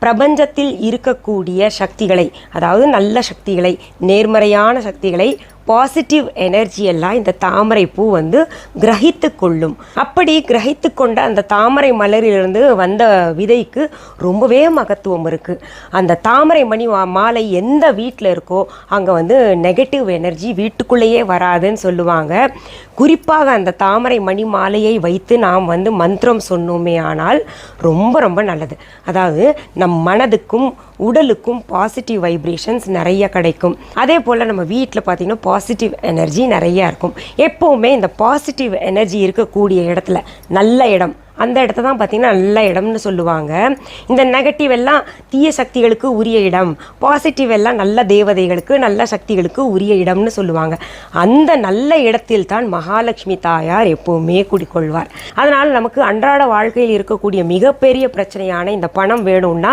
பிரபஞ்சத்தில் இருக்கக்கூடிய சக்திகளை, அதாவது நல்ல சக்திகளை, நேர்மறையான சக்திகளை, பாசிட்டிவ் எனர்ஜி எல்லாம் இந்த தாமரை பூ கிரகித்து கொள்ளும். அப்படி கிரகித்து கொண்ட அந்த தாமரை மலரிலிருந்து வந்த விதைக்கு ரொம்பவே மகத்துவம் இருக்குது. அந்த தாமரை மணி மாலை எந்த வீட்டில் இருக்கோ அங்கே நெகட்டிவ் எனர்ஜி வீட்டுக்குள்ளேயே வராதுன்னு சொல்லுவாங்க. குறிப்பாக அந்த தாமரை மணி மாலையை வைத்து நாம் மந்திரம் சொன்னோமே ஆனால் ரொம்ப ரொம்ப நல்லது. அதாவது நம் மனதுக்கும் உடலுக்கும் பாசிட்டிவ் வைப்ரேஷன்ஸ் நிறைய கிடைக்கும். அதே போல் நம்ம வீட்டில் பார்த்திங்கன்னா பாசிட்டிவ் எனர்ஜி நிறையா இருக்கும். எப்போவுமே இந்த பாசிட்டிவ் எனர்ஜி இருக்கக்கூடிய இடத்துல, நல்ல இடம், அந்த இடத்த தான் பார்த்திங்கன்னா நல்ல இடம்னு சொல்லுவாங்க. இந்த நெகட்டிவ் எல்லாம் தீய சக்திகளுக்கு உரிய இடம், பாசிட்டிவ் எல்லாம் நல்ல தேவதைகளுக்கு, நல்ல சக்திகளுக்கு உரிய இடம்னு சொல்லுவாங்க. அந்த நல்ல இடத்தில் தான் மகாலட்சுமி தாயார் எப்போவுமே குடிக்கொள்வார். அதனால் நமக்கு அன்றாட வாழ்க்கையில் இருக்கக்கூடிய மிகப்பெரிய பிரச்சனையான இந்த பணம் வேணும்னா